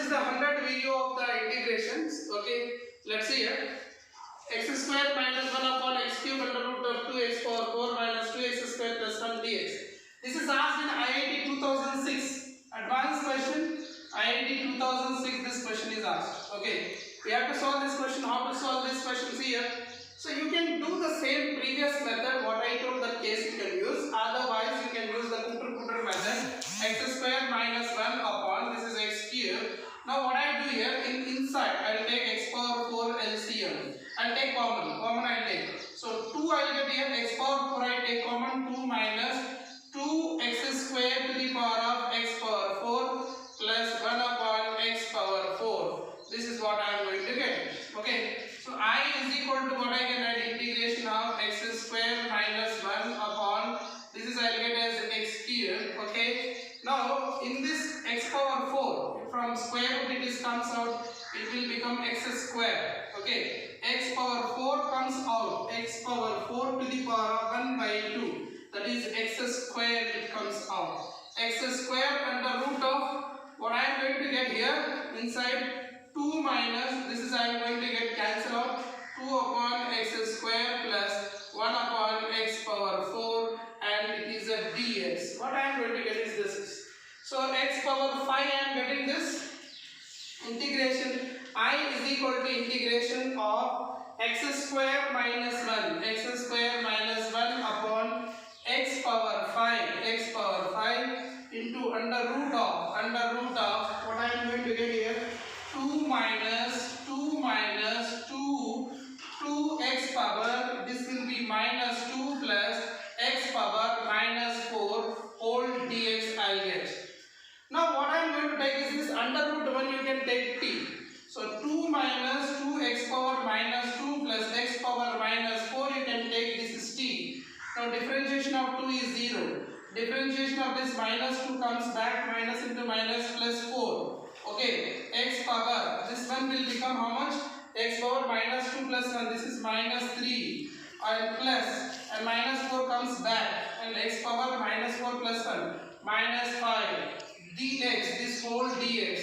is the 100th video of the integrations. Okay, let's see here. X square minus 1 upon x cube under root of 2x power 4 minus 2x square plus 1 dx. This is asked in IIT 2006. Advanced question. IIT 2006. This question is asked. Okay, we have to solve this question. How to solve this question? See here. So you can do the same previous method. What I told, that case you can use. Otherwise, you can use the Kutter method. X square minus 1 upon this is x cube. Now what I do here, inside I will take x power 4 LCM. I will take common I will take. So 2 I will get here, x power 4 I take common, 2 minus 2x square to the power of x power 4 plus 1 upon x power 4. This is what I am going to get. Okay. So I is equal to what I can write, integration of x square minus 1 upon this is I will get as x cube. Okay. Now in this x power 4, from square root it comes out, it will become x square. Okay, x power 4 comes out, x power 4 to the power of 1 by 2, that is x square, it comes out. X square under root of what I am going to get here inside 2 minus this is I am going to get cancel out 2 upon x square plus 1 upon x power 4 and it is a dx. What I am going to get is this. So x power 5 I am getting this integration. I is equal to integration of x square minus 1 upon x power 5 into under root of what I am going to get here 2 minus 2x power, this will be minus 2 plus x power minus 4 whole dx I will get. Now what I am going to take is this under root 1 you can take t. So 2 minus 2x power minus 2 plus x power minus 4 you can take, this is t. Now differentiation of 2 is 0. Differentiation of this minus 2 comes back, minus into minus plus 4. Okay, x power, this one will become how much? X power minus 2 plus 1, this is minus 3 and plus and minus 4 comes back and x power minus 4 plus 1 minus 5 dx, this whole dx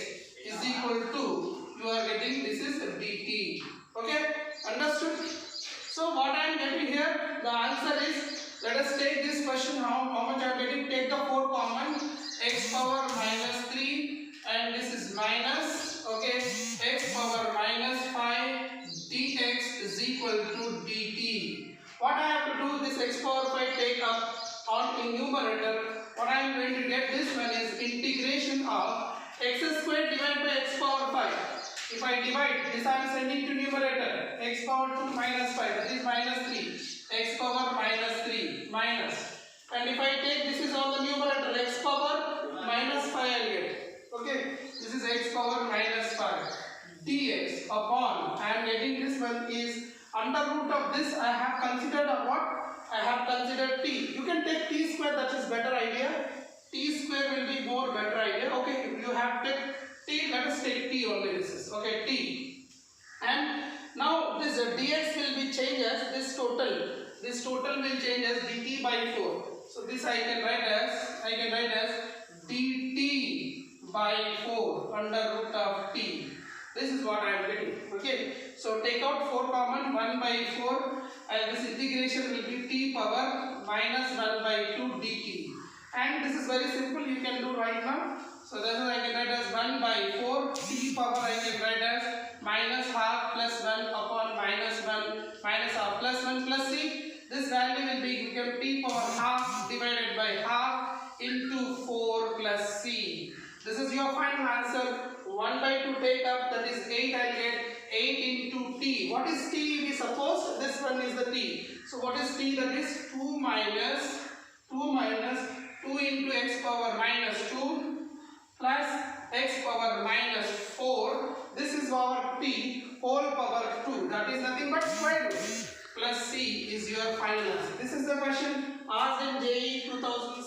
is equal to, you are getting this is dt. Okay, understood? So what I am getting here, the answer is, let us take this question, how much I am getting, take the 4 common, x power minus 3 and this is minus, okay, x power minus 5 dx is equal to dt. What I have to do, this x power 5 take up on in numerator, what I am going to get, this one is integration of x square divided by x power 5. If I divide this, I am sending to numerator, x power 2 minus 5, that is minus 3, x power minus 3 minus, and if I take this is on the numerator, x power minus 5 I will get. Okay, this is x power minus 5 dx upon, I am getting this one is under root of this, I have considered what? I have considered t. You can take t square, that is better idea. T square will be more better idea. Okay, if you have take t, let us take t only, this is okay, t. And now this dx will be changed as this total will change as dt by 4. So this I can write as dt by 4 under root of t. This is what I am getting. Okay, so take out 4 common, 1 by 4 and this integration will be t power minus 1 by 2 dt. And this is very simple, you can do right now. So that is I can write as 1 by 4 t power I can write as minus half plus 1 upon minus 1 minus half plus 1 plus c. This value will become t power half divided by half into 4 plus c. This is your final answer. 1 by 2 take up, that is 8 I will get 8 into t. What is t? We suppose this one is the t. So what is t? That is 2 minus 2 into x power minus 2 plus x power minus 4. This is our t whole power 2. That is nothing but square root plus c is your final answer. This is the question asked in JEE 2006.